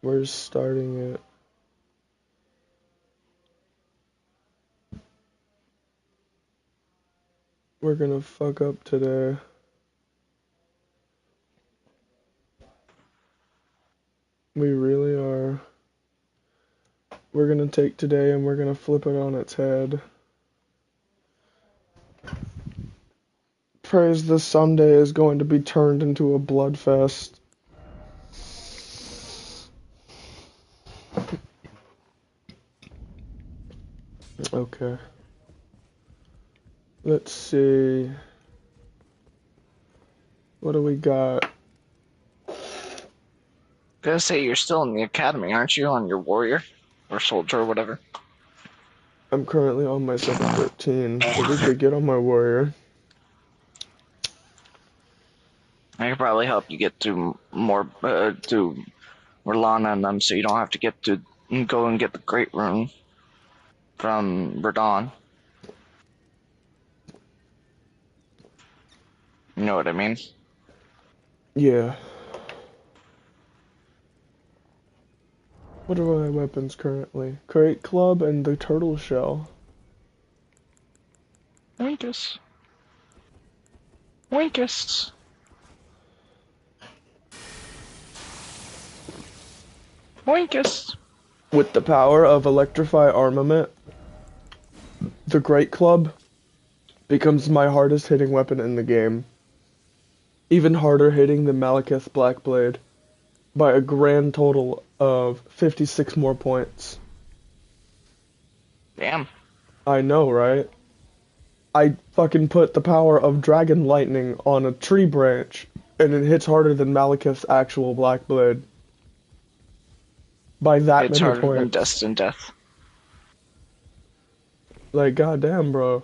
We're starting it. We're gonna fuck up today. We really are. We're gonna take today and we're gonna flip it on its head. Praise this Sunday is going to be turned into a bloodfest. Okay. Let's see. What do we got? Gonna say you're still in the academy, aren't you? On your warrior or soldier or whatever. I'm currently on my 713, but we could get on my warrior. I could probably help you get to more to Merlana and them, so you don't have to get to go and get the Great Rune from Verdun. You know what I mean? Yeah. What are my weapons currently? Crate club and the turtle shell. Winkus. Winkus. Winkus. With the power of electrify armament, the great club becomes my hardest hitting weapon in the game. Even harder hitting than Malekith's Blackblade by a grand total of 56 more points. Damn. I know, right? I fucking put the power of Dragon Lightning on a tree branch, and it hits harder than Malekith's actual Blackblade. By that It's many harder points. than Destined Death. Like, goddamn, bro.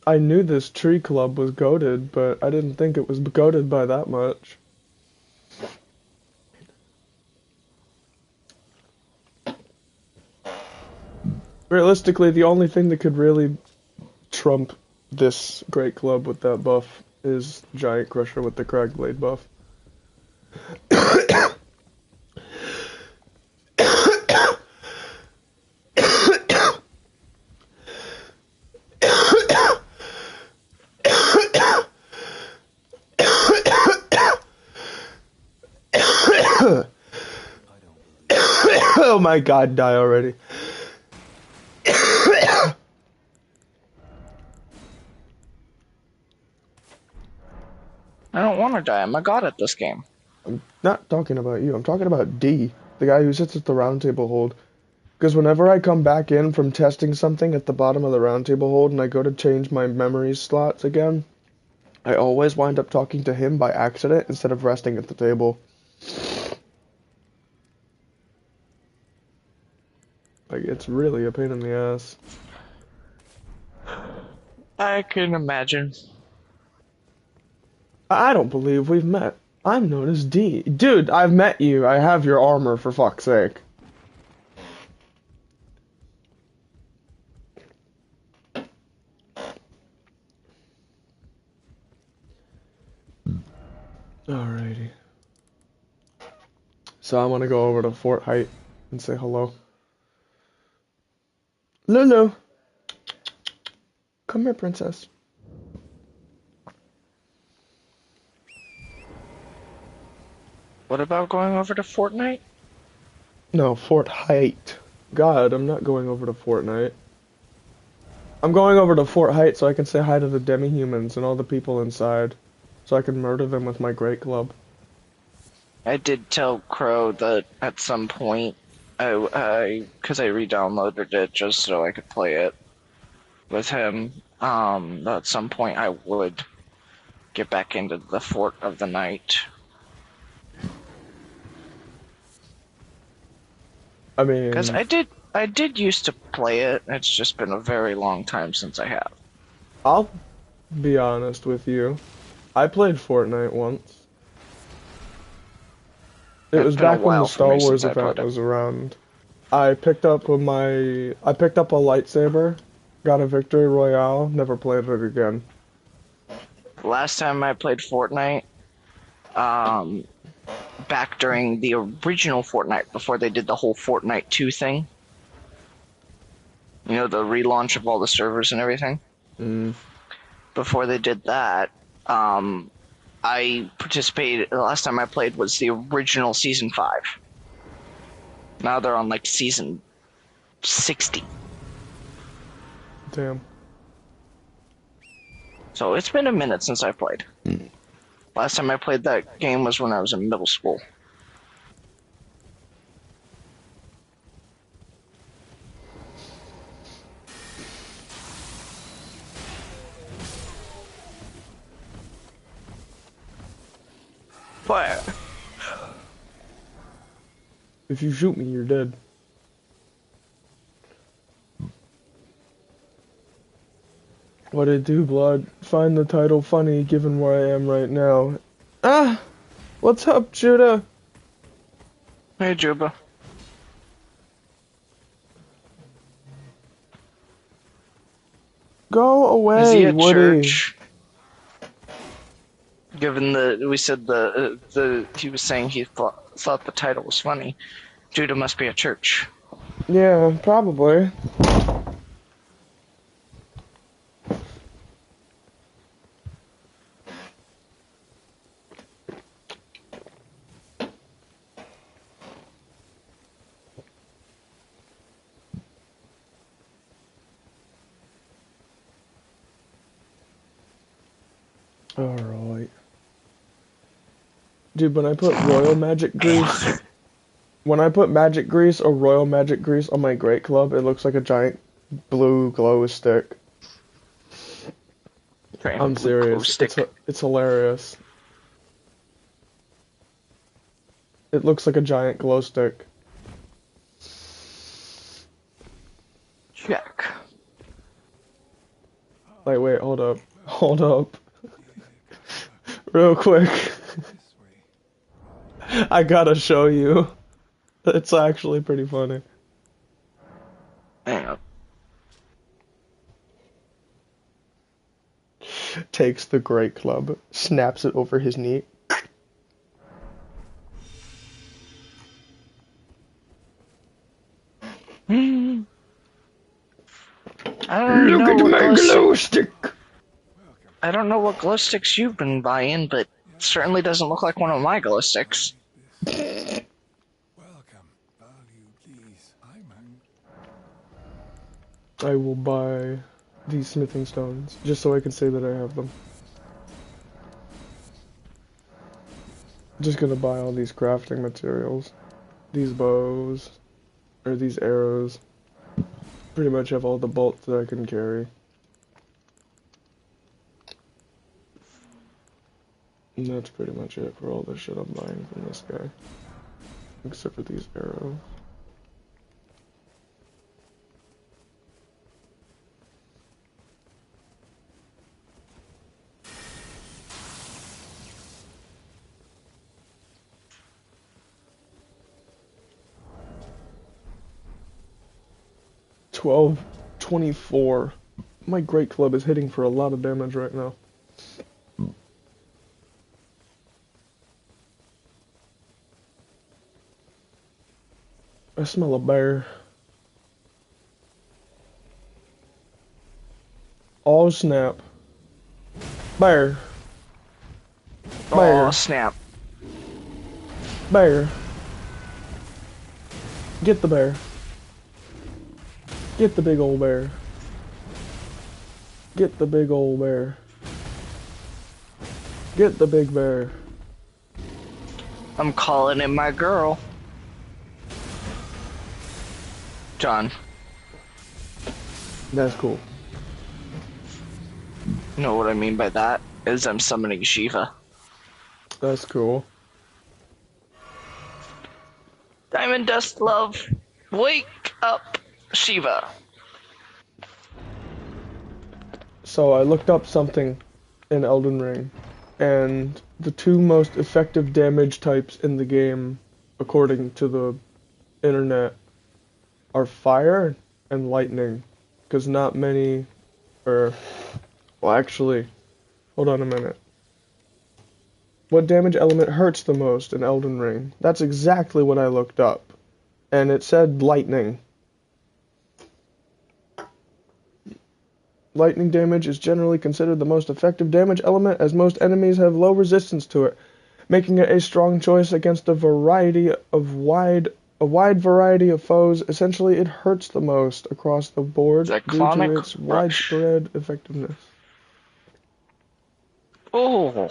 I knew this tree club was goated, but I didn't think it was goated by that much. Realistically, the only thing that could really trump this great club with that buff is Giant Crusher with the Cragblade buff. Oh my god, die already. I don't want to die. I'm a god at this game. I'm not talking about you. I'm talking about D, the guy who sits at the round table hold. Because whenever I come back in from testing something at the bottom of the round table hold and I go to change my memory slots again, I always wind up talking to him by accident instead of resting at the table. Like, it's really a pain in the ass. I can imagine. I don't believe we've met. I'm known as D. Dude, I've met you. I have your armor, for fuck's sake. Alrighty. So I want to go over to Fort Height and say hello. Lulu! Come here, princess. What about going over to Fortnite? No, Fort Height. God, I'm not going over to Fortnite. I'm going over to Fort Height so I can say hi to the demi-humans and all the people inside. So I can murder them with my great club. I did tell Crow that at some point, because I re-downloaded it just so I could play it with him, that at some point I would get back into the Fort of the Night. I mean... Because I did used to play it, it's just been a very long time since I have. I'll be honest with you. I played Fortnite once. It was back when the Star Wars event was around. I picked up a lightsaber, got a victory royale, never played it again. Last time I played Fortnite, back during the original Fortnite, before they did the whole Fortnite 2 thing. You know, the relaunch of all the servers and everything. Mm. Before they did that, I participated. The last time I played was the original season 5. Now they're on like season 60. Damn. So it's been a minute since I played. Last time I played that game was when I was in middle school. Fire. If you shoot me, you're dead. What it do, blood? Find the title funny given where I am right now. Ah! What's up, Judah? Hey, Juba. Go Is he away, at Woody. church? Given we said he was saying he thought the title was funny. Judah must be at church. Yeah, probably. Alright. Dude, when I put royal magic grease, when I put magic grease or royal magic grease on my great club, it looks like a giant blue glow stick. I'm serious. It's hilarious. It looks like a giant glow stick. Check. Like, wait, hold up. Hold up. Real quick. I gotta show you. It's actually pretty funny. Hang on. Takes the great club, snaps it over his knee. I don't Look know at what my glow stick! I don't know what glow sticks you've been buying, but it certainly doesn't look like one of my glow sticks. Welcome. Value, please. I will buy these smithing stones, just so I can say that I have them. Just gonna buy all these crafting materials. These bows, or these arrows. Pretty much have all the bolts that I can carry. And that's pretty much it for all the shit I'm buying from this guy. Except for these arrows. $12.24. My great club is hitting for a lot of damage right now. I smell a bear. Oh snap. Bear. Bear. Oh, snap. Bear. Get the bear. Get the big old bear. Get the big old bear. Get the big bear. I'm calling it my girl. John. That's cool. You know what I mean by that? Is I'm summoning Shiva. That's cool. Diamond Dust Love, wake up, Shiva. So I looked up something in Elden Ring, and the two most effective damage types in the game, according to the internet, are fire and lightning. Because not many are... Well, actually, hold on a minute. What damage element hurts the most in Elden Ring? That's exactly what I looked up. And it said lightning. Lightning damage is generally considered the most effective damage element, as most enemies have low resistance to it, making it a strong choice against a wide variety of foes. Essentially, it hurts the most across the board due to its widespread effectiveness. Oh,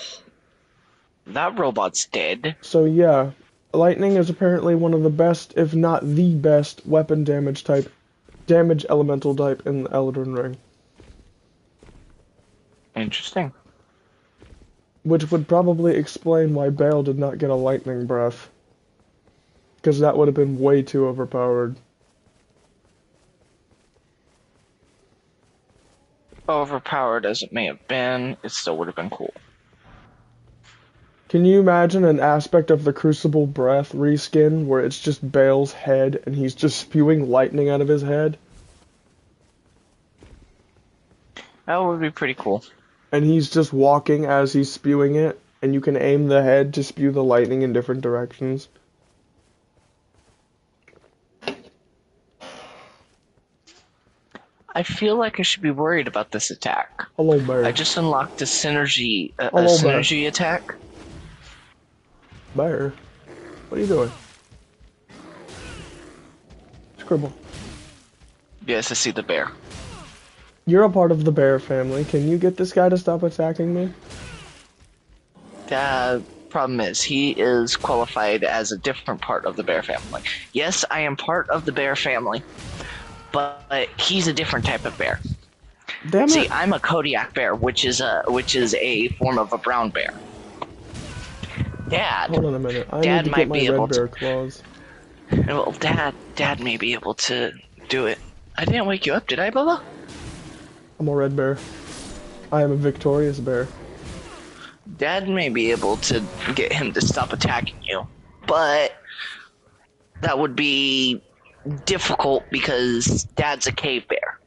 that robot's dead. So yeah, lightning is apparently one of the best, if not the best, weapon damage elemental type in Elden Ring. Interesting. Which would probably explain why Bale did not get a lightning breath. Because that would have been way too overpowered. Overpowered as it may have been, it still would have been cool. Can you imagine an aspect of the Crucible Breath reskin where it's just Bale's head and he's just spewing lightning out of his head? That would be pretty cool. And he's just walking as he's spewing it, and you can aim the head to spew the lightning in different directions. I feel like I should be worried about this attack. Hello, Bear. I just unlocked a synergy Bear. attack. Bear, what are you doing? Scribble. Yes, I see the bear. You're a part of the bear family. Can you get this guy to stop attacking me? The problem is, he is qualified as a different part of the bear family. Yes, I am part of the bear family, but he's a different type of bear. Damn it. See, I'm a Kodiak bear, which is a form of a brown bear. Dad. Hold on a minute. I Dad need to might get my be red able bear to. claws. Well, Dad may be able to do it. I didn't wake you up, did I, Bubba? I'm a red bear. I am a victorious bear. Dad may be able to get him to stop attacking you, but that would be difficult because Dad's a cave bear.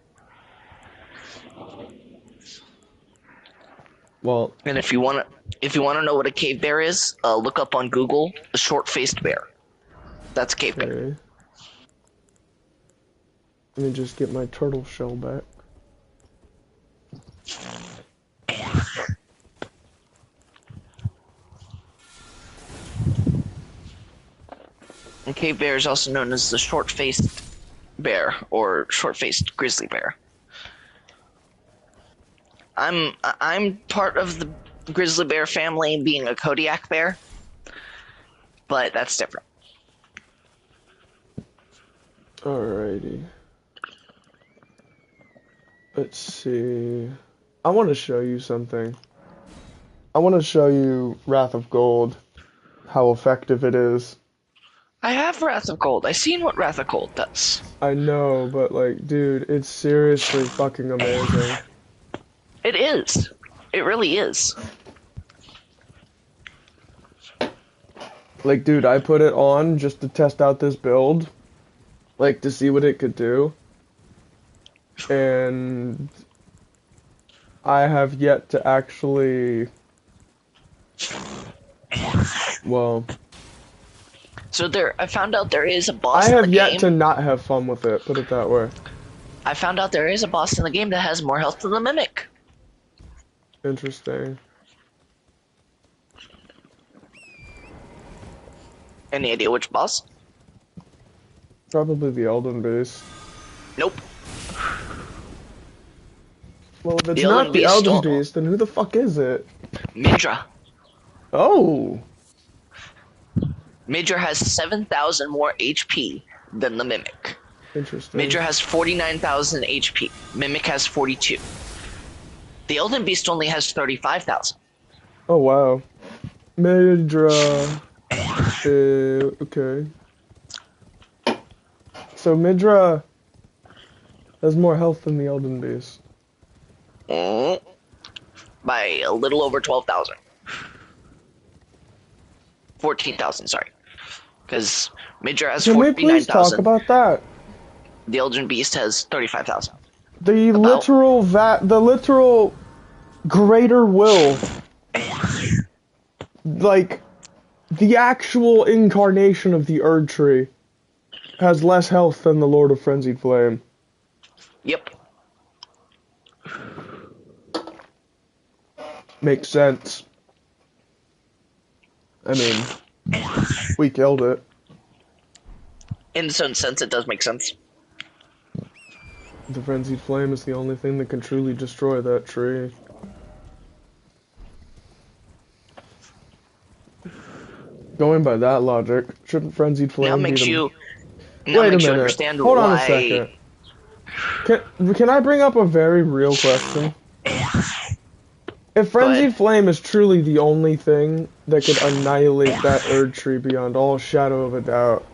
Well, And if you want to know what a cave bear is, look up on Google a short-faced bear. That's a cave bear. okay. Let me just get my turtle shell back. And cave bear is also known as the short-faced bear or short-faced grizzly bear. I'm part of the grizzly bear family, being a Kodiak bear, but that's different. Alrighty. Let's see. I want to show you something. I want to show you Wrath of Gold, how effective it is. I have Wrath of Gold. I've seen what Wrath of Gold does. I know, but like, dude, it's seriously fucking amazing. It is. It really is. Like, dude, I put it on just to test out this build, like, to see what it could do. And I have yet to actually, well, So I found out there is a boss I in the have yet game. to not have fun with it, put it that way. I found out there is a boss in the game that has more health than the Mimic. Interesting. Any idea which boss? Probably the Elden Beast. Nope. Well, if it's The not Elden the Beast Elden don't- Beast, then who the fuck is it? Midra. Oh! Midra has 7,000 more HP than the Mimic. Interesting. Midra has 49,000 HP. Mimic has 42. The Elden Beast only has 35,000. Oh, wow. Midra. Okay. So Midra has more health than the Elden Beast. By a little over 12,000. 14,000, sorry. Because Midra has Can we please talk 49,000. about that? The Elden Beast has 35,000. The About- literal greater will like, the actual incarnation of the Erd Tree has less health than the Lord of Frenzied Flame. Yep. Makes sense. I mean, we killed it. In a certain sense, it does make sense. The Frenzied Flame is the only thing that can truly destroy that tree. Going by that logic, shouldn't Frenzied Flame Now makes be the... you. Wait Now a makes you minute. understand Hold on a why. second. Can I bring up a very real question? If Frenzied Flame is truly the only thing that could annihilate that Erd Tree beyond all shadow of a doubt,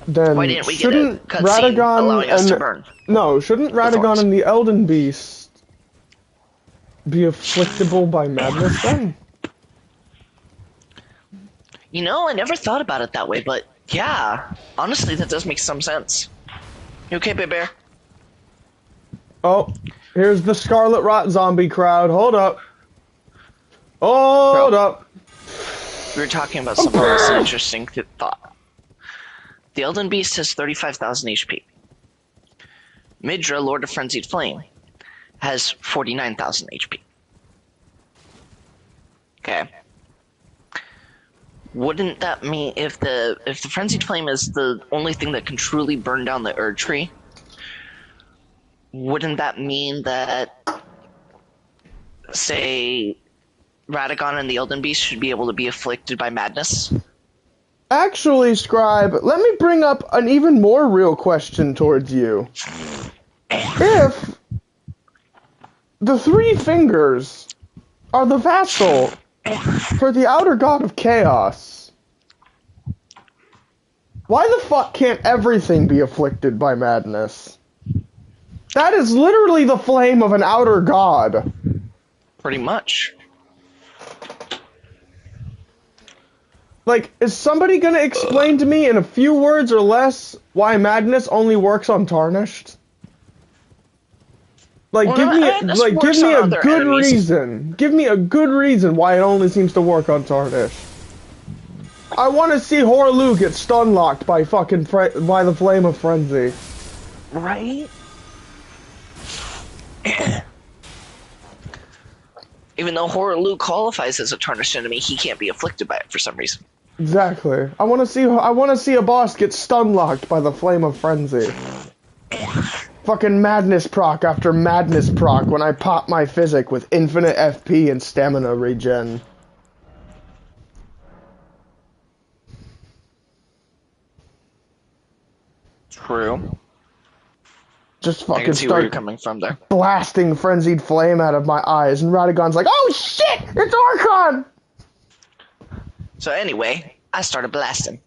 then Why didn't we get a shouldn't cutscene Radagon allowing us to and... burn? No, shouldn't Radagon and the Elden Beast be afflictable by madness then? You know, I never thought about it that way, but yeah, honestly, that does make some sense. You okay, Big Bear? Oh, here's the Scarlet Rot zombie crowd. Hold up. Hold up. We were talking about something else, an interesting thought. The Elden Beast has 35,000 HP. Midra, Lord of Frenzied Flame, has 49,000 HP. Okay. Wouldn't that mean if the Frenzied Flame is the only thing that can truly burn down the Erd Tree, wouldn't that mean that, say, Radagon and the Elden Beast should be able to be afflicted by madness? Actually, Scrybe, let me bring up an even more real question towards you. If the Three Fingers are the vassal for the outer god of chaos, why the fuck can't everything be afflicted by madness? That is literally the flame of an outer god. Pretty much. Like, is somebody gonna explain to me in a few words or less why madness only works on tarnished? Like, Well, give me a good enemies. reason. Give me a good reason why it only seems to work on tarnished. I want to see Horlu get stun locked by by the flame of frenzy. Right? Even though Horlu qualifies as a tarnished enemy, he can't be afflicted by it for some reason. Exactly. I want to see a boss get stun locked by the flame of frenzy. Fucking madness proc after madness proc when I pop my physic with infinite FP and stamina regen. True. Just I fucking can see where you're start coming from there. blasting frenzied flame out of my eyes, and Radagon's like, "Oh shit, it's Archon!" So anyway, I started blasting.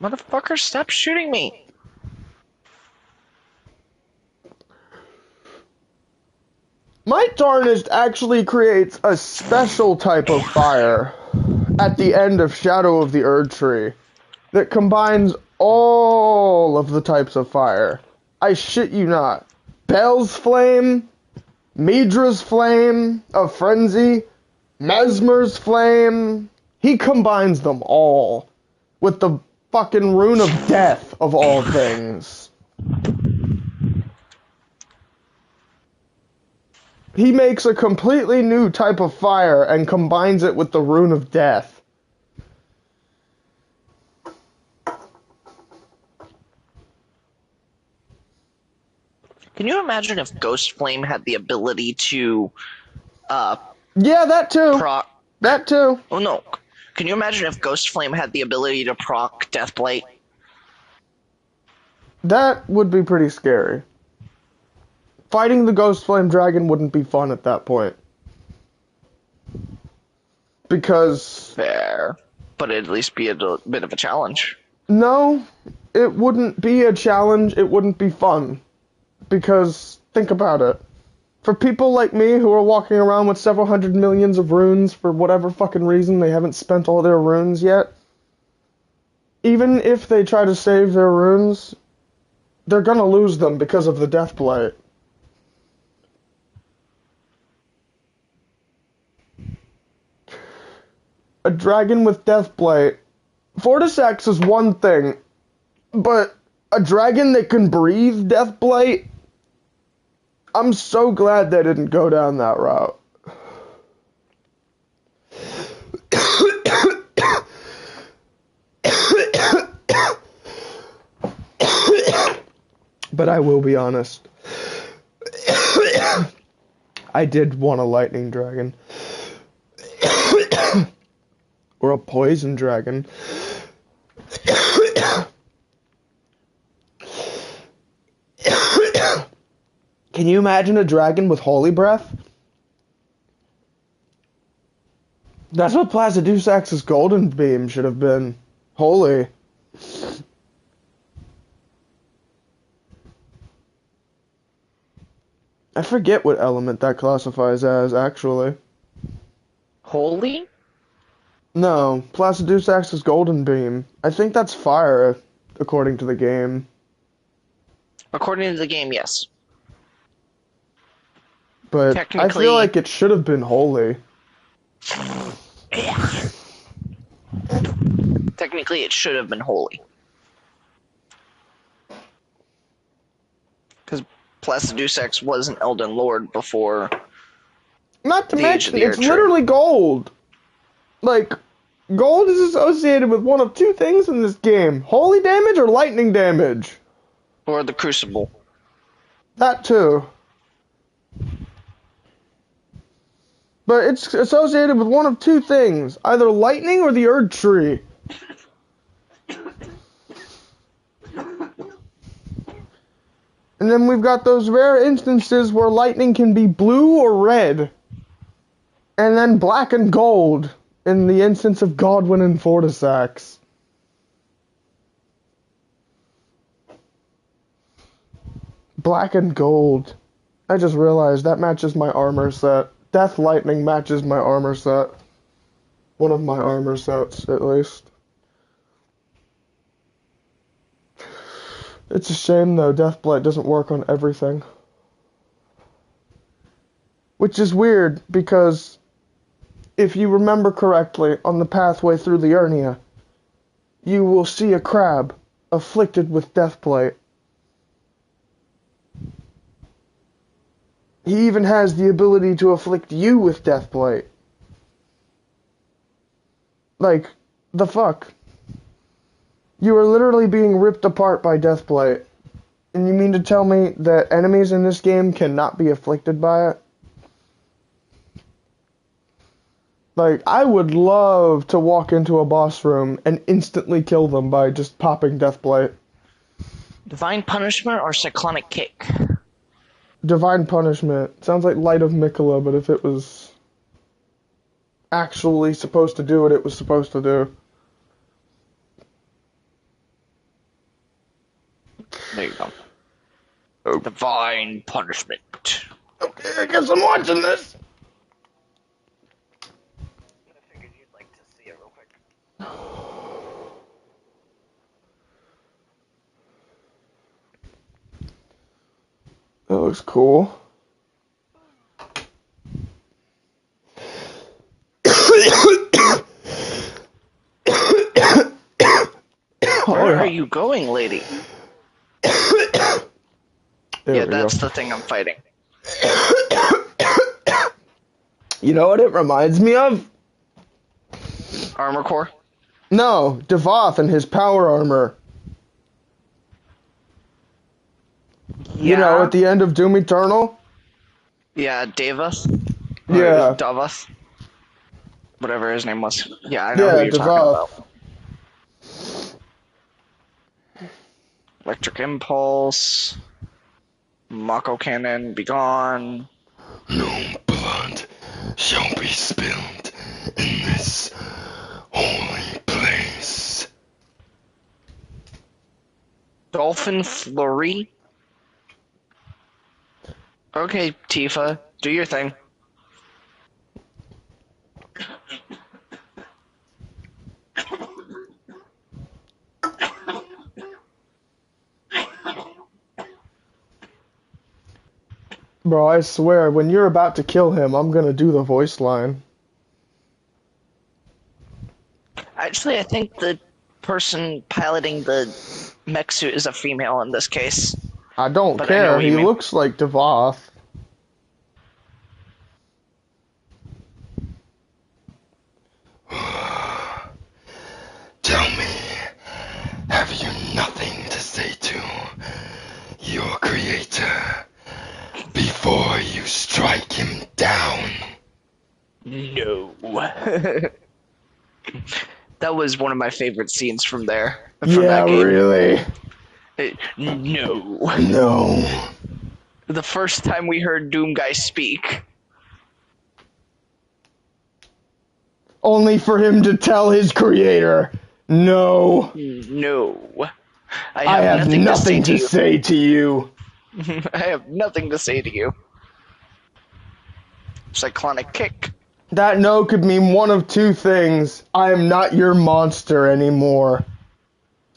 Motherfucker, stop shooting me! My Tarnished actually creates a special type of fire at the end of Shadow of the Erd Tree that combines all of the types of fire. I shit you not. Bel's Flame, Midra's Flame of Frenzy, Mesmer's Flame. He combines them all with the fucking Rune of Death of all things. He makes a completely new type of fire and combines it with the Rune of Death. Can you imagine if Ghost Flame had the ability to, Yeah, that too. proc... That too. Oh no. Can you imagine if Ghost Flame had the ability to proc Deathblight? That would be pretty scary. Fighting the Ghost Flame Dragon wouldn't be fun at that point. Because... Fair. But it'd at least be a bit of a challenge. No, it wouldn't be a challenge, it wouldn't be fun. Because, think about it. For people like me who are walking around with several hundred millions of runes for whatever fucking reason they haven't spent all their runes yet, even if they try to save their runes, they're gonna lose them because of the Deathblight. A dragon with Deathblight. Fortisax is one thing, but a dragon that can breathe Deathblight, I'm so glad they didn't go down that route. But I will be honest. I did want a lightning dragon. Or a poison dragon. Can you imagine a dragon with holy breath? That's what Placidusax's golden beam should have been. Holy. I forget what element that classifies as, actually. Holy? No, Placidusax's golden beam. I think that's fire, according to the game. According to the game, yes. But I Technically- feel like it should have been holy. Technically, it should have been holy. Because Placidusax was an Elden Lord before. Not to The Age of mention, the it's Archer. literally gold. Like, gold is associated with one of two things in this game. Holy damage or lightning damage. Or the Crucible. That too. But it's associated with one of two things. Either lightning or the Erd Tree. And then we've got those rare instances where lightning can be blue or red. And then black and gold in the instance of Godwin and Fortisax. Black and gold. I just realized that matches my armor set. Death Lightning matches my armor set. One of my armor sets, at least. It's a shame, though, Deathblight doesn't work on everything. Which is weird, because if you remember correctly, on the pathway through the Liurnia, you will see a crab afflicted with Deathblight. He even has the ability to afflict you with Deathblight. Like, the fuck? You are literally being ripped apart by Deathblight. And you mean to tell me that enemies in this game cannot be afflicted by it? Like, I would love to walk into a boss room and instantly kill them by just popping Deathblight. Divine Punishment or Cyclonic Kick? Divine Punishment. Sounds like Light of Mikola, but if it was actually supposed to do what it was supposed to do. There you go. Oh. Divine Punishment. Okay, I guess I'm watching this. I figured you'd like to see it real quick. That looks cool. Where are you going, lady? There Yeah, we that's go. the thing I'm fighting. You know what it reminds me of? Armor Core? No, Devoth and his power armor. You know, at the end of Doom Eternal? Yeah, Davos? Or Yeah. Davos? Whatever his name was. Yeah, I know Yeah, who you're talking Devoth. about. Electric Impulse. Mako Cannon, be gone. No blood shall be spilled in this holy place. Dolphin Flurry? Okay, Tifa, do your thing. Bro, I swear, when you're about to kill him, I'm gonna do the voice line. Actually, I think the person piloting the mech suit is a female in this case. I don't But I know care, what you he mean. looks like Devoth. Tell me, have you nothing to say to your creator before you strike him down? No. That was one of my favorite scenes from there. From Yeah, that game. really? No. No. The first time we heard Doom Guy speak. Only for him to tell his creator, no. No. I have nothing to you. say to you. I have nothing to say to you. Cyclonic kick. That no could mean one of two things. I am not your monster anymore.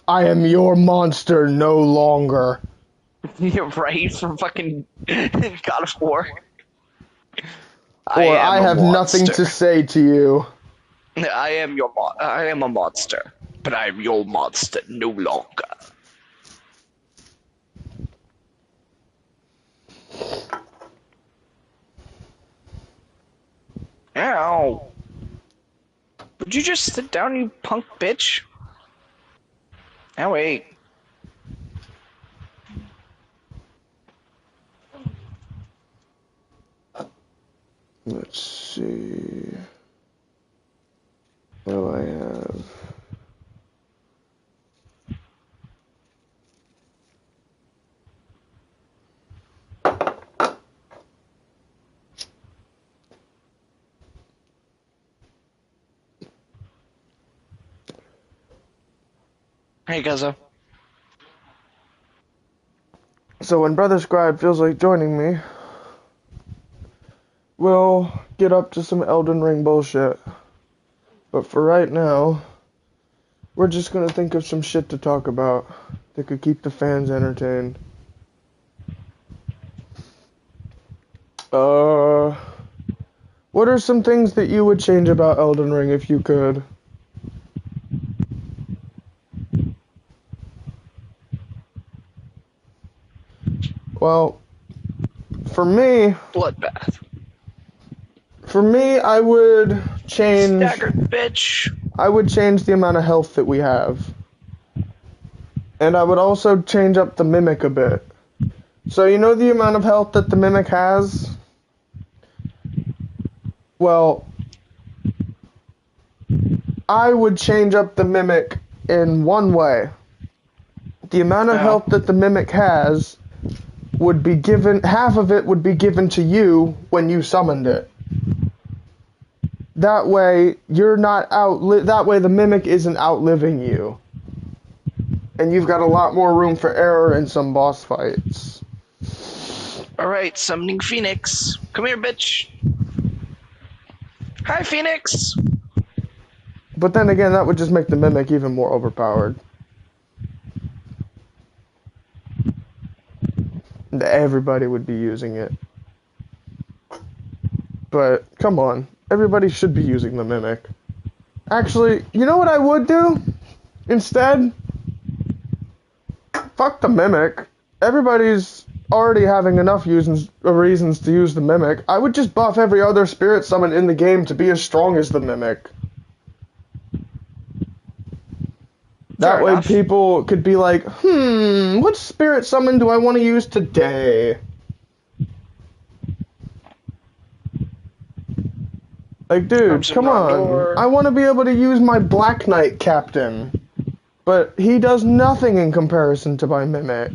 I am your monster no longer. You're right, from fucking God of War. Or I have nothing to say to you. I am a monster, but I am your monster no longer. Ow. Would you just sit down, you punk bitch? Oh, wait. Let's see. What do I have? Hey, Guzzo. So when Brother Scrybe feels like joining me, we'll get up to some Elden Ring bullshit. But for right now, we're just gonna think of some shit to talk about that could keep the fans entertained. What are some things that you would change about Elden Ring if you could? Well, for me, Bloodbath. I would change. Staggered bitch. I would change the amount of health that we have. And I would also change up the Mimic a bit. So you know the amount of health that the Mimic has? Well, I would change up the Mimic in one way. The amount of health that the Mimic has would be given, half of it would be given to you when you summoned it. That way, you're not that way the Mimic isn't outliving you. And you've got a lot more room for error in some boss fights. Alright, summoning Phoenix. Come here, bitch. Hi, Phoenix. But then again, that would just make the Mimic even more overpowered. And everybody would be using it. But, come on. Everybody should be using the Mimic. Actually, you know what I would do? Instead? Fuck the Mimic. Everybody's already having enough reasons to use the Mimic. I would just buff every other spirit summon in the game to be as strong as the Mimic. That way people could be like, what spirit summon do I want to use today? Like, dude, come on. I want to be able to use my Black Knight Captain. But he does nothing in comparison to my Mimic.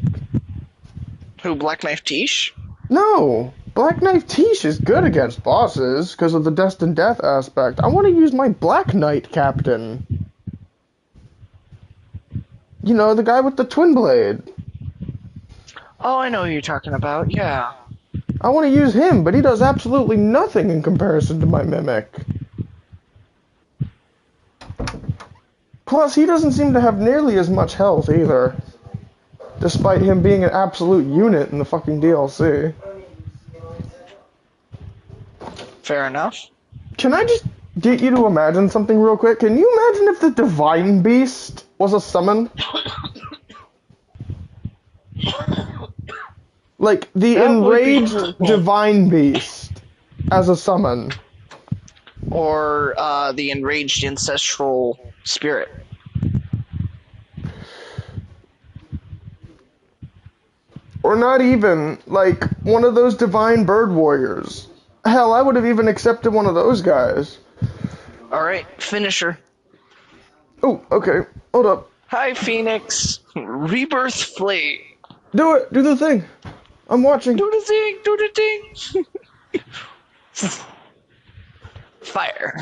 Who, Black Knife Tish? No. Black Knife Tish is good against bosses because of the destined death aspect. I want to use my Black Knight Captain. You know, the guy with the twin blade. Oh, I know who you're talking about, yeah. I want to use him, but he does absolutely nothing in comparison to my Mimic. Plus, he doesn't seem to have nearly as much health either. Despite him being an absolute unit in the fucking DLC. Fair enough. Can I just get you to imagine something real quick? Can you imagine if the Divine Beast was a summon? Like, the That would be enraged cool. Divine Beast as a summon. Or the enraged ancestral spirit. Or not even, like, one of those Divine Bird Warriors. Hell, I would have even accepted one of those guys. Alright, finisher. Oh, okay. Hold up. Hi, Phoenix. Rebirth Flame. Do it. Do the thing. I'm watching. Do the thing. Do the thing. Fire.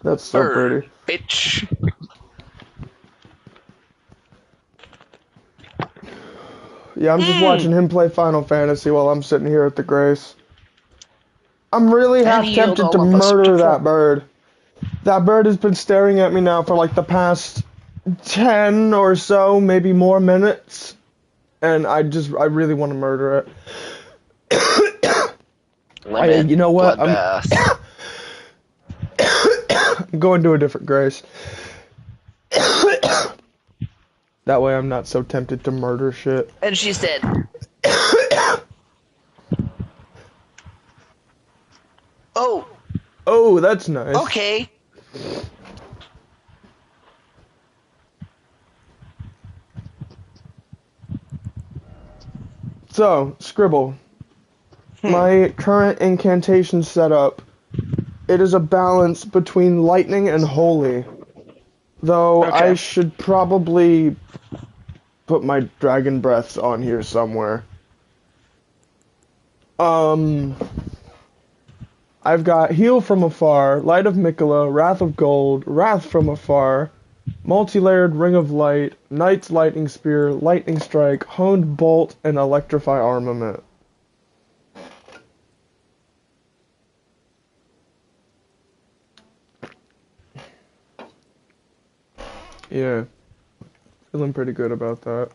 That's so pretty. Bitch. Yeah, I'm just watching him play Final Fantasy while I'm sitting here at the Grace. I'm really half he healed tempted to all of us murder to that bird. That bird has been staring at me now for like the past 10 or so, maybe more minutes. And I really want to murder it. You know what? I'm going to a different Grace. That way I'm not so tempted to murder shit. And she's dead. Oh. Oh, that's nice. Okay. So, Scribble. My current incantation setup, it is a balance between lightning and holy. Though Okay. I should probably put my dragon breaths on here somewhere. I've got Heal from Afar, Light of Mikola, Wrath of Gold, Wrath from Afar, Multi-Layered Ring of Light, Knight's Lightning Spear, Lightning Strike, Honed Bolt, and Electrify Armament. Yeah, feeling pretty good about that.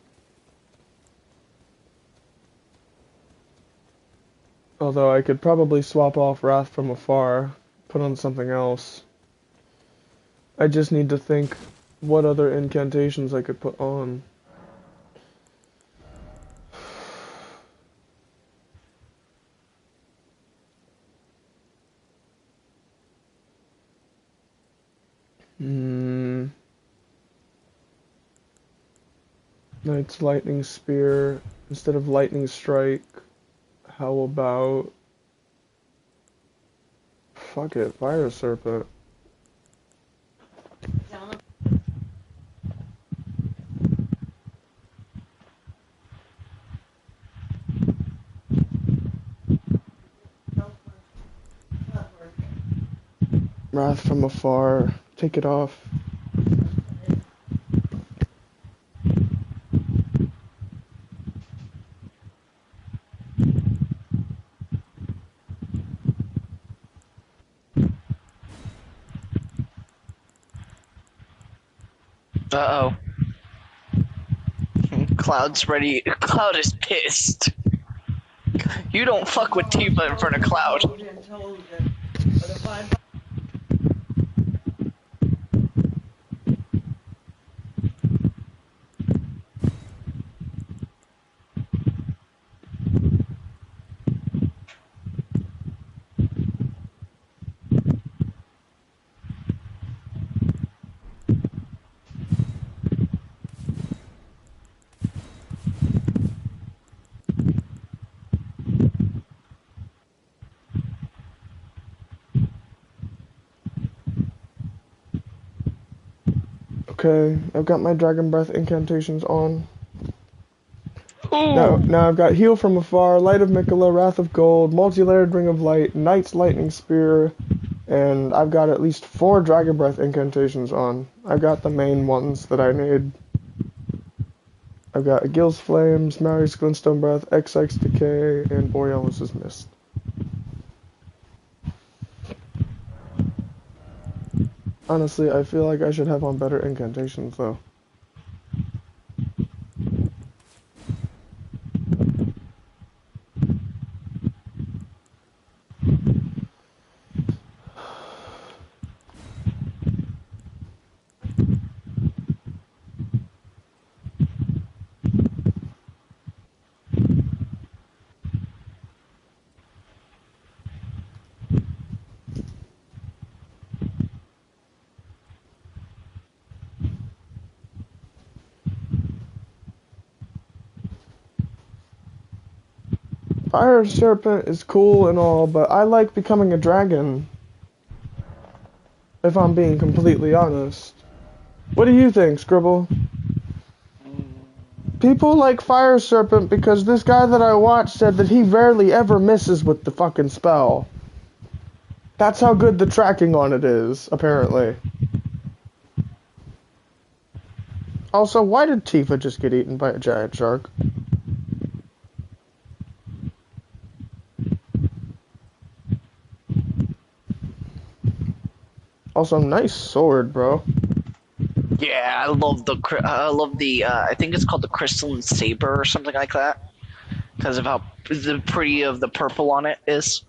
Although I could probably swap off Wrath from Afar, put on something else. I just need to think what other incantations I could put on. Knight's Lightning Spear instead of Lightning Strike. How about... Fuck it, Fire Serpent. Wrath from Afar. Take it off. Uh-oh. Cloud's ready. Cloud is pissed. You don't fuck with Tifa in front of Cloud. Okay, I've got my Dragon Breath incantations on. Ooh. Now I've got Heal from Afar, Light of Mikola, Wrath of Gold, Multi-Layered Ring of Light, Knight's Lightning Spear, and I've got at least 4 Dragon Breath incantations on. I've got the main ones that I need. I've got Agil's Flames, Mary's Glintstone Breath, Xyx Decay, and Borealis' Mist. Honestly, I feel like I should have on better incantations, though. Fire Serpent is cool and all, but I like becoming a dragon. If I'm being completely honest. What do you think, Scribble? People like Fire Serpent because this guy that I watched said that he rarely ever misses with the fucking spell. That's how good the tracking on it is, apparently. Also, why did Tifa just get eaten by a giant shark? Also, nice sword, bro. Yeah, I love the I think it's called the Crystalline Saber or something like that. Because of how the pretty of the purple on it is.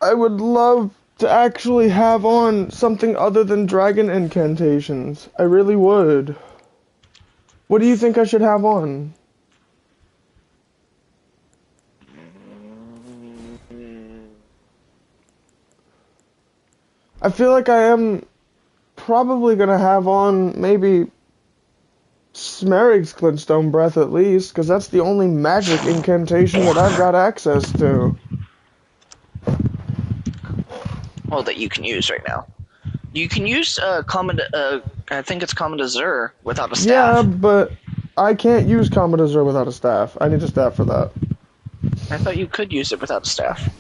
I would love to actually have on something other than dragon incantations. I really would. What do you think I should have on? I feel like I am probably gonna have on maybe Smerig's Glintstone Breath at least, because that's the only magic incantation that I've got access to. Well, that you can use right now. You can use I think it's Common Azure without a staff. Yeah, but I can't use Comet Azure without a staff. I need a staff for that. I thought you could use it without a staff.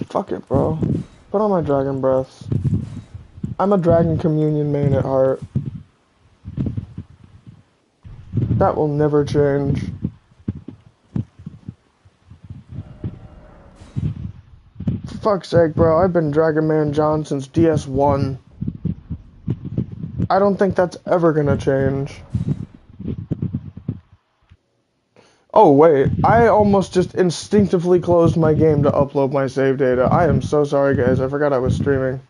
Fuck it, bro. Put on my dragon breaths. I'm a dragon communion main at heart. That will never change. For fuck's sake, bro, I've been Dragon Man John since DS1. I don't think that's ever gonna change. Oh wait, I almost just instinctively closed my game to upload my save data. I am so sorry guys, I forgot I was streaming.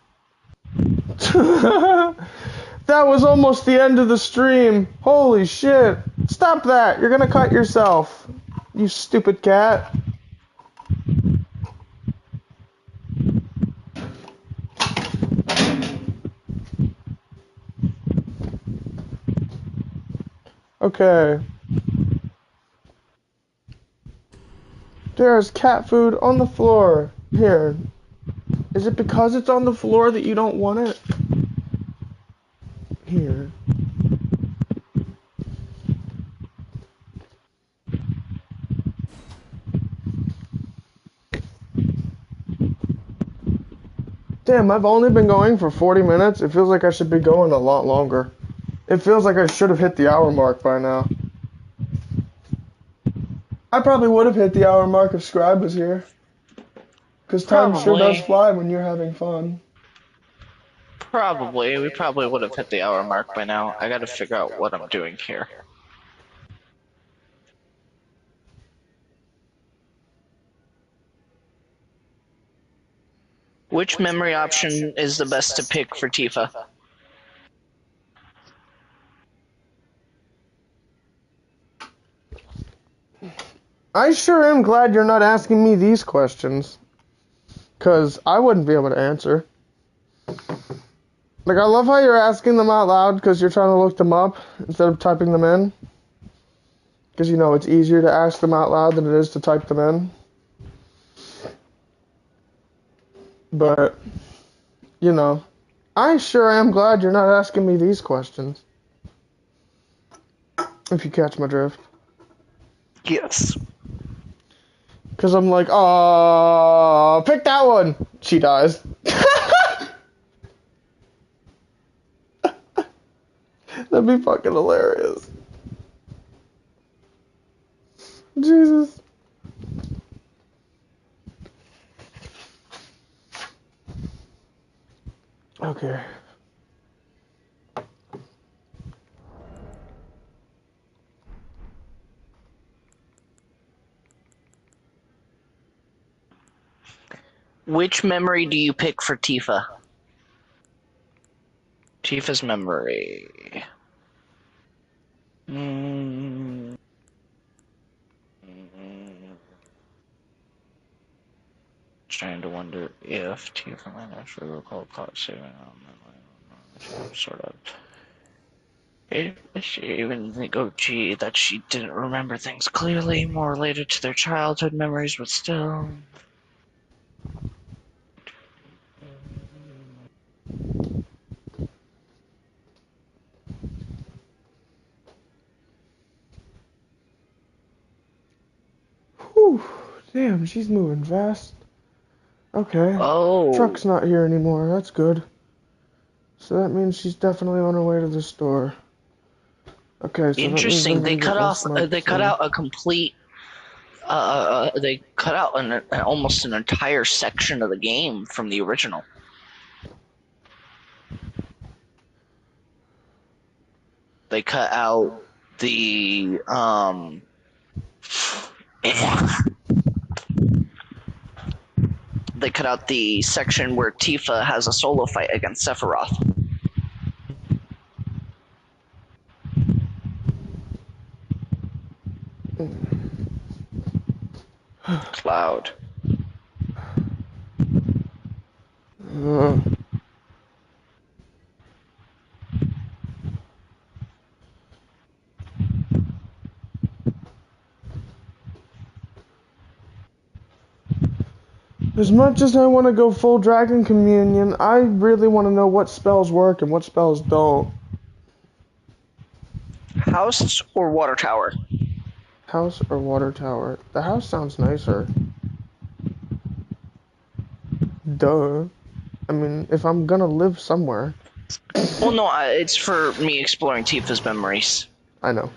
That was almost the end of the stream. Holy shit. Stop that, you're gonna cut yourself. You stupid cat. Okay. There's cat food on the floor. Here. Is it because it's on the floor that you don't want it? Here. Damn, I've only been going for 40 minutes. It feels like I should be going a lot longer. It feels like I should have hit the hour mark by now. I probably would have hit the hour mark if Scrybe was here. Because time sure does fly when you're having fun. Probably. We probably would have hit the hour mark by now. I gotta figure out what I'm doing here. Which memory option is the best to pick for Tifa? I sure am glad you're not asking me these questions. Because I wouldn't be able to answer. Like, I love how you're asking them out loud because you're trying to look them up instead of typing them in. Because, you know, it's easier to ask them out loud than it is to type them in. But, you know, I sure am glad you're not asking me these questions. If you catch my drift. Yes. Because I'm like, oh, pick that one. She dies. That'd be fucking hilarious. Jesus. Okay. Which memory do you pick for Tifa? Tifa's memory. Trying to wonder if Tifa might actually recall caught saving sort of. She even think, oh gee, that she didn't remember things clearly, more related to their childhood memories, but still. Whew. Damn, she's moving fast. Okay. Oh. Truck's not here anymore. That's good. So that means she's definitely on her way to the store. Okay, so Interesting. That means They cut out a complete. They cut out almost an entire section of the game from the original. They cut out the they cut out the section where Tifa has a solo fight against Sephiroth. Cloud. As much as I want to go full Dragon Communion, I really want to know what spells work and what spells don't. House or water tower? House or water tower? The house sounds nicer. Duh. I mean, if I'm gonna live somewhere. Well, no, it's for me exploring Tifa's memories. I know.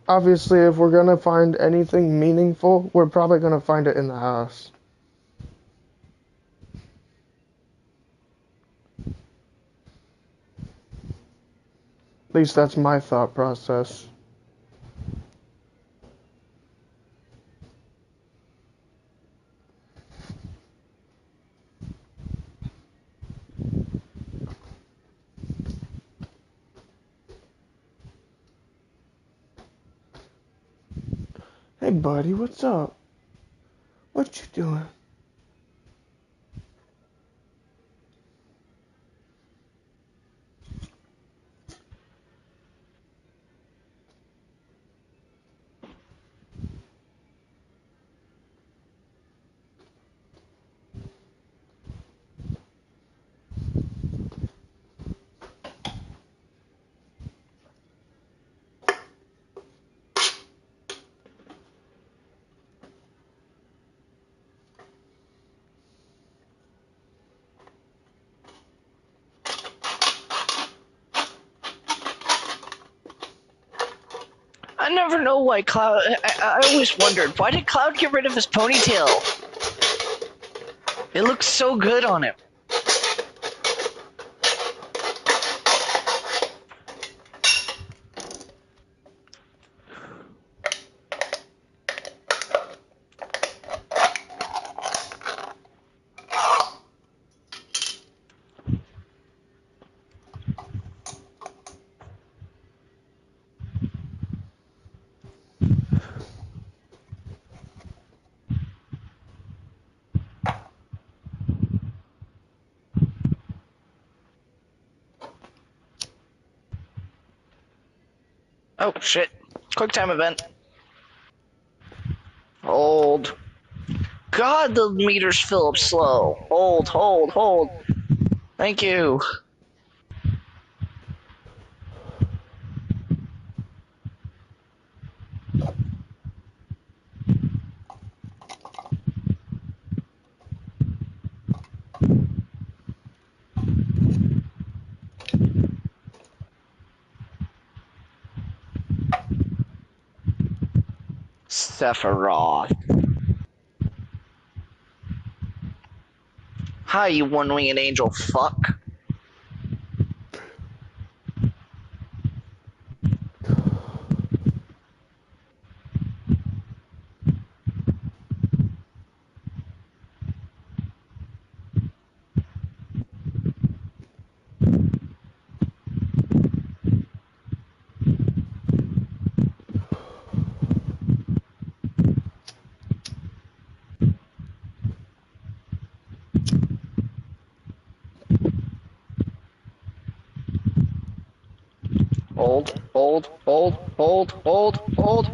Obviously, if we're gonna find anything meaningful, we're probably gonna find it in the house. At least that's my thought process. Hey buddy, what's up? What you doing? I never know why Cloud. I always wondered, why did Cloud get rid of his ponytail? It looks so good on him. Oh, shit. Quick time event. Hold. God, the meters fill up slow. Hold, hold, hold. Thank you. Sephiroth. Hi, you one-winged angel fuck.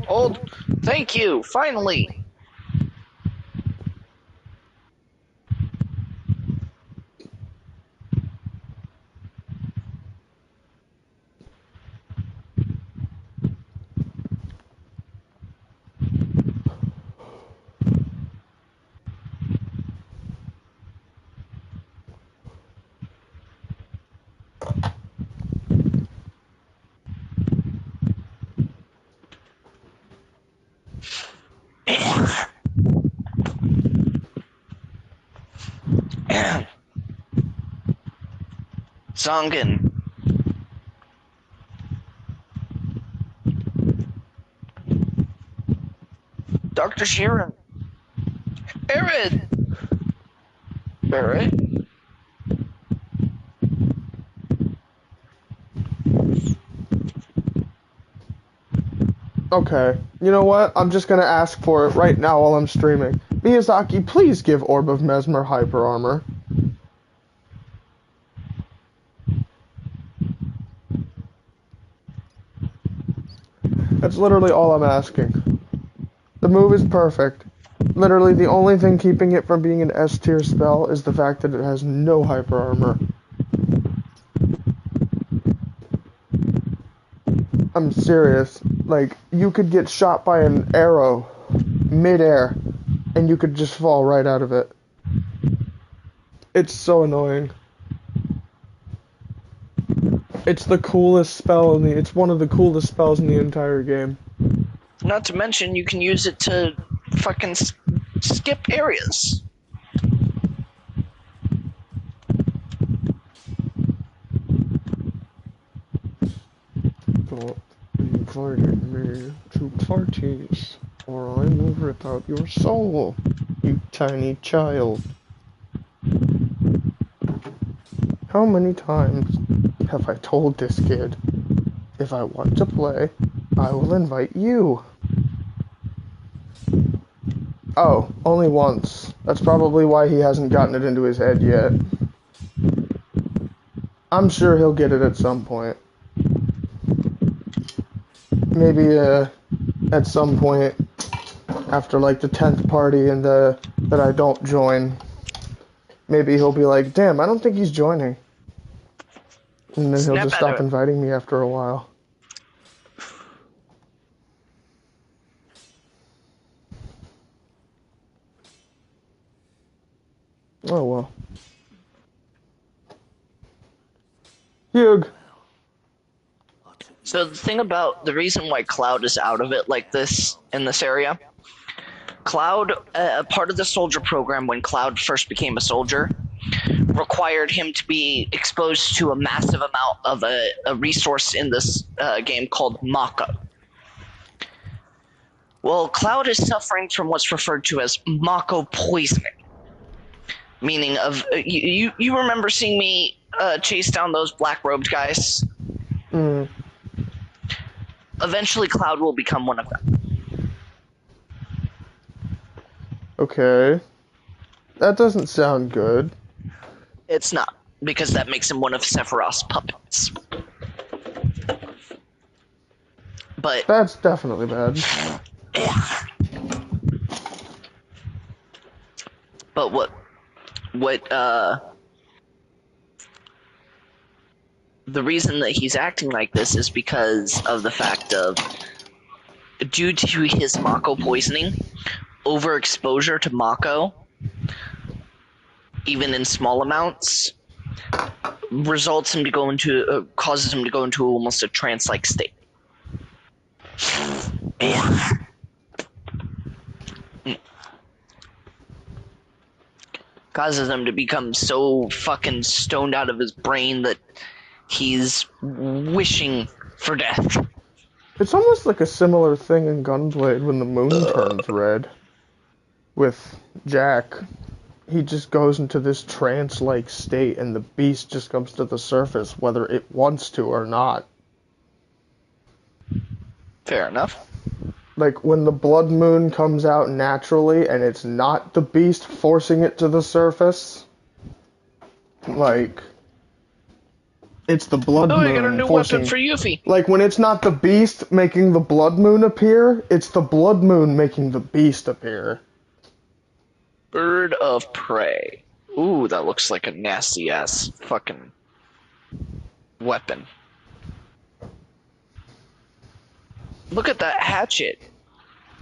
Hold. Thank you, finally. Zongen. Dr. Sheeran. Aaron! Barrett? Okay, you know what? I'm just gonna ask for it right now while I'm streaming. Miyazaki, please give Orb of Mesmer hyper armor. That's literally all I'm asking. The move is perfect. Literally, the only thing keeping it from being an S tier spell is the fact that it has no hyper armor. I'm serious. Like, you could get shot by an arrow mid-air, and you could just fall right out of it. It's so annoying. It's the coolest spell it's one of the coolest spells in the entire game. Not to mention, you can use it to fucking skip areas. But you invited me to parties, or I will rip out your soul, you tiny child. How many times have I told this kid, if I want to play, I will invite you? Oh, only once. That's probably why he hasn't gotten it into his head yet. I'm sure he'll get it at some point. Maybe at some point after like the 10th party and that I don't join, maybe he'll be like, damn, I don't think he's joining. And then he'll just stop inviting me after a while. Oh well. Hugh. So the thing about the reason why Cloud is out of it like this in this area, Cloud, part of the soldier program when Cloud first became a soldier, required him to be exposed to a massive amount of a resource in this game called Mako. Well, Cloud is suffering from what's referred to as Mako poisoning. Meaning of, you remember seeing me chase down those black-robed guys? Mm. Eventually Cloud will become one of them. Okay. That doesn't sound good. It's not, because that makes him one of Sephiroth's puppets. But that's definitely bad. But what the reason that he's acting like this is because of the fact of, due to his Mako poisoning, overexposure to Mako, even in small amounts, causes him to go into almost a trance-like state. causes him to become so fucking stoned out of his brain that he's wishing for death. It's almost like a similar thing in Gunblade when the moon turns red. With Jack, he just goes into this trance-like state and the beast just comes to the surface whether it wants to or not. Fair enough. Like when the blood moon comes out naturally and it's not the beast forcing it to the surface, like it's the blood moon I got a new forcing... weapon for Yuffie. Like when it's not the beast making the blood moon appear, it's the blood moon making the beast appear. Bird of Prey. Ooh, that looks like a nasty ass fucking weapon. Look at that hatchet.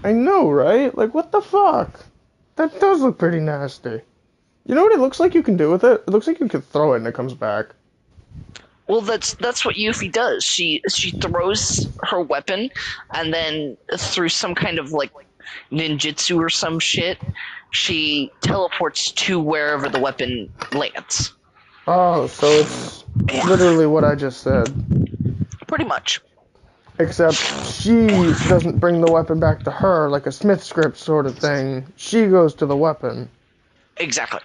I know, right? Like what the fuck? That does look pretty nasty. You know what it looks like you can do with it? It looks like you can throw it and it comes back. Well, that's what Yuffie does. She throws her weapon, and then through some kind of like ninjutsu or some shit, she teleports to wherever the weapon lands. Oh, so it's literally what I just said. Pretty much. Except she doesn't bring the weapon back to her like a Smith script sort of thing. She goes to the weapon. Exactly.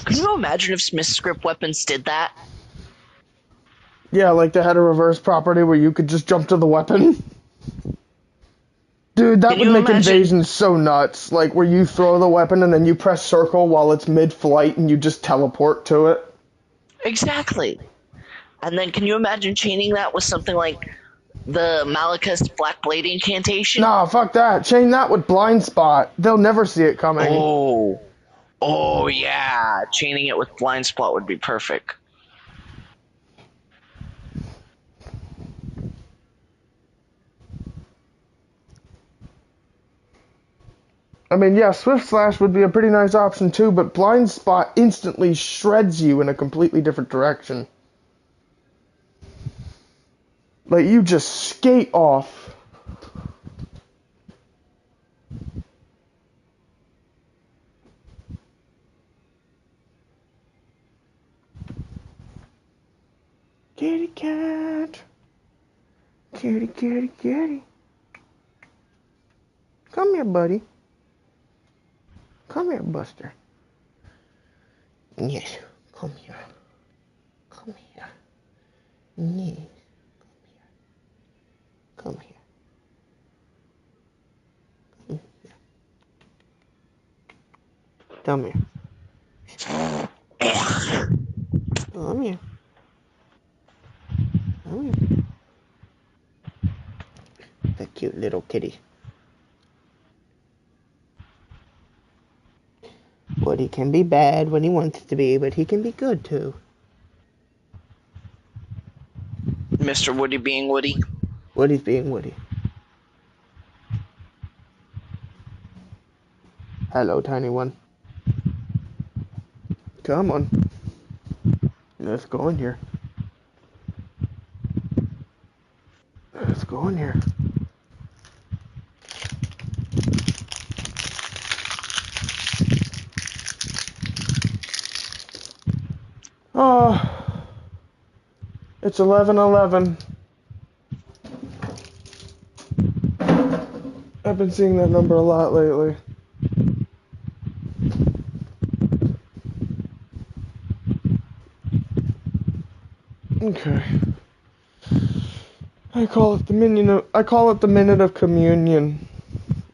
Can you imagine if Smith script weapons did that? Yeah, like they had a reverse property where you could just jump to the weapon. Dude, that would make invasions so nuts. Like where you throw the weapon and then you press circle while it's mid-flight and you just teleport to it. Exactly. And then can you imagine chaining that with something like the Malachus Black Blade incantation? Nah, fuck that. Chain that with blind spot. They'll never see it coming. Oh yeah. Chaining it with blind spot would be perfect. I mean, yeah, Swift Slash would be a pretty nice option too, but blind spot instantly shreds you in a completely different direction. Like, you just skate off. Kitty cat. Kitty, kitty, kitty. Come here, buddy. Come here, Buster. Yes, come here. Come here. Yes. Come here. Come here. Come here. Come here. Come here. The cute little kitty. Woody can be bad when he wants to be, but he can be good too. Mr. Woody being Woody. Woody's being Woody. Hello, tiny one. Come on. Let's go in here. Let's go in here. Oh, it's 11:11. I've been seeing that number a lot lately. Okay. I call it the minute of communion.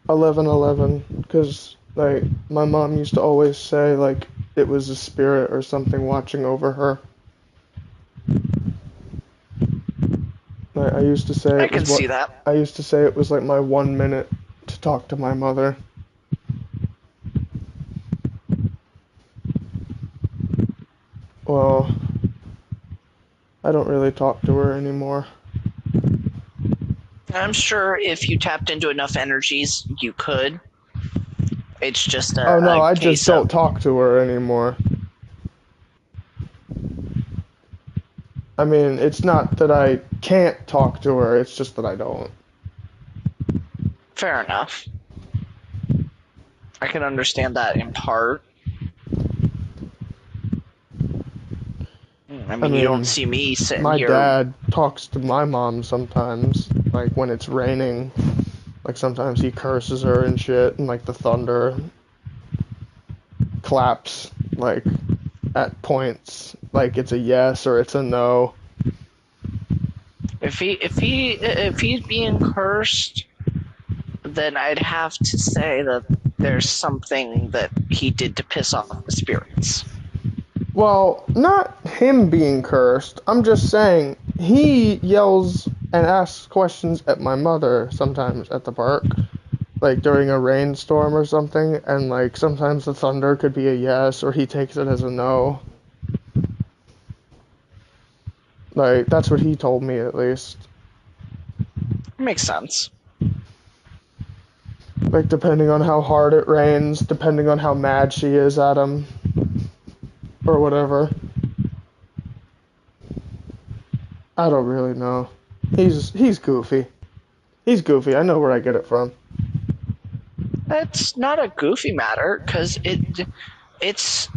11:11, because like my mom used to always say like it was a spirit or something watching over her. I used to say I can see that. I used to say it was like my 1 minute to talk to my mother. Well, I don't really talk to her anymore. I'm sure if you tapped into enough energies, you could. It's just a Oh no, a I case just don't talk to her anymore. I mean, it's not that I can't talk to her, it's just that I don't. Fair enough. I can understand that in part. I mean, you don't see me sitting my here. dad talks to my mom sometimes, like when it's raining. Like sometimes he curses her and shit, and like the thunder claps like at points, like it's a yes or it's a no. If he's being cursed, then I'd have to say that there's something that he did to piss off the spirits. Well, not him being cursed. I'm just saying he yells and asks questions at my mother sometimes at the park, like during a rainstorm or something, and like sometimes the thunder could be a yes or he takes it as a no. Like that's what he told me at least. Makes sense. Like depending on how hard it rains, depending on how mad she is at him or whatever. I don't really know. He's goofy. He's goofy. I know where I get it from. It's not a goofy matter, because it's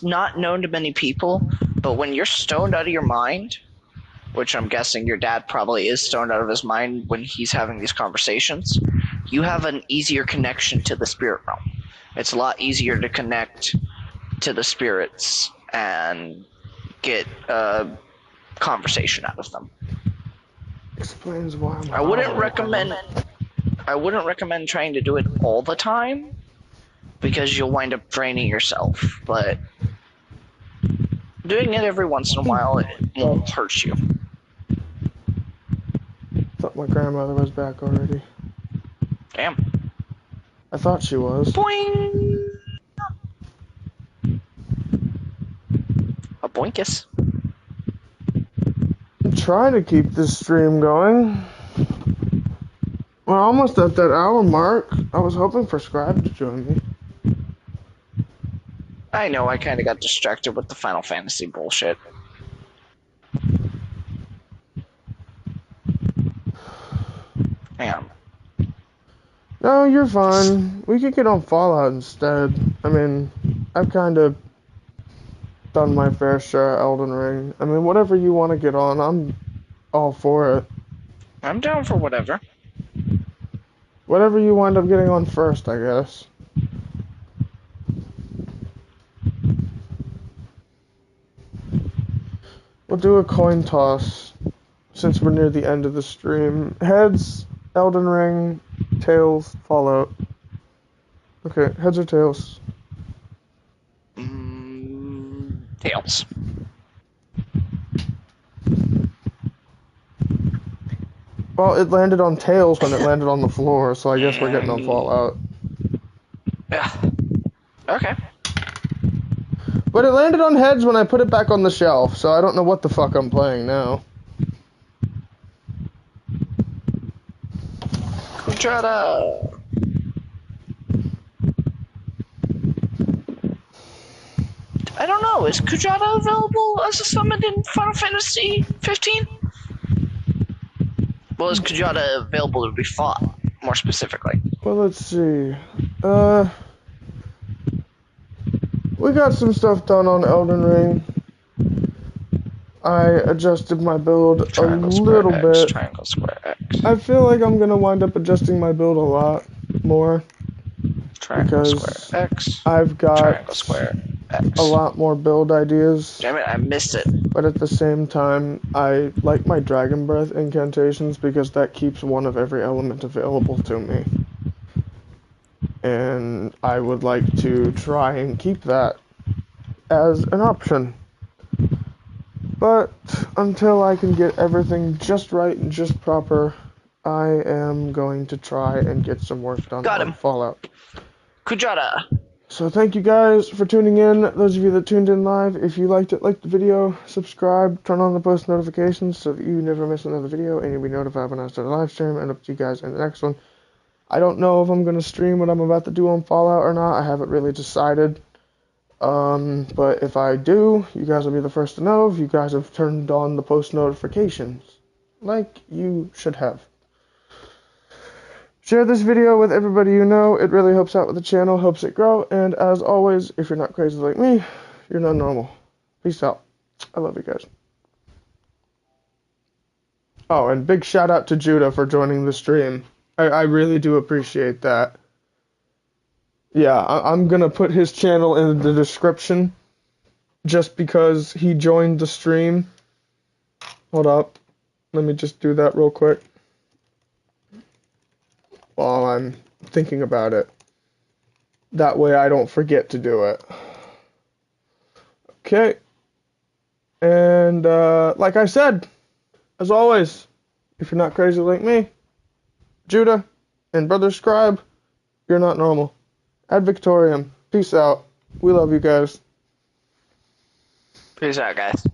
not known to many people, but when you're stoned out of your mind, which I'm guessing your dad probably is stoned out of his mind when he's having these conversations, you have an easier connection to the spirit realm. It's a lot easier to connect to the spirits and get a conversation out of them. Explains why I'm I wouldn't recommend trying to do it all the time, because you'll wind up draining yourself, but doing it every once in a while, it won't hurt you. Thought my grandmother was back already. Damn. I thought she was. Boing! A boinkus. I'm trying to keep this stream going. We're almost at that hour mark. I was hoping for Scrybe to join me. I know, I kind of got distracted with the Final Fantasy bullshit. Hang on. No, you're fine. We could get on Fallout instead. I mean, I've kind of done my fair share of Elden Ring. I mean, whatever you want to get on, I'm all for it. I'm down for whatever. Whatever you wind up getting on first, I guess. We'll do a coin toss since we're near the end of the stream. Heads, Elden Ring, tails, Fallout. Okay, heads or tails? Tails. Well, it landed on tails when it landed on the floor, so I guess we're getting on Fallout. Yeah. Okay. But it landed on heads when I put it back on the shelf, so I don't know what the fuck I'm playing now. Kuchara. I don't know, is Kujata available as a summon in Final Fantasy 15? Well, is Kujata available to be fought, more specifically? Well, let's see. We got some stuff done on Elden Ring. I adjusted my build Triangle, a square little X, bit. Triangle, square X. I feel like I'm gonna wind up adjusting my build a lot more. Triangle, Because square X. I've got Triangle, square X. a lot more build ideas. Damn it, I missed it. But at the same time, I like my Dragon Breath incantations because that keeps one of every element available to me. And I would like to try and keep that as an option. But until I can get everything just right and just proper, I am going to try and get some work done on Fallout. Kujata. So thank you guys for tuning in. Those of you that tuned in live, if you liked it, like the video, subscribe, turn on the post notifications so that you never miss another video and you'll be notified when I start a live stream, and up to you guys in the next one. I don't know if I'm going to stream what I'm about to do on Fallout or not. I haven't really decided. But if I do, you guys will be the first to know if you guys have turned on the post notifications, like you should have. Share this video with everybody you know. It really helps out with the channel, helps it grow, and as always, if you're not crazy like me, you're not normal. Peace out. I love you guys. Oh, and big shout out to Judah for joining the stream. I really do appreciate that. Yeah, I'm gonna put his channel in the description just because he joined the stream. Hold up. Let me just do that real quick while I'm thinking about it. That way I don't forget to do it. Okay. And like I said, as always, if you're not crazy like me, Judah, and Brother Scrybe, you're not normal. Ad Victoriam. Peace out. We love you guys. Peace out, guys.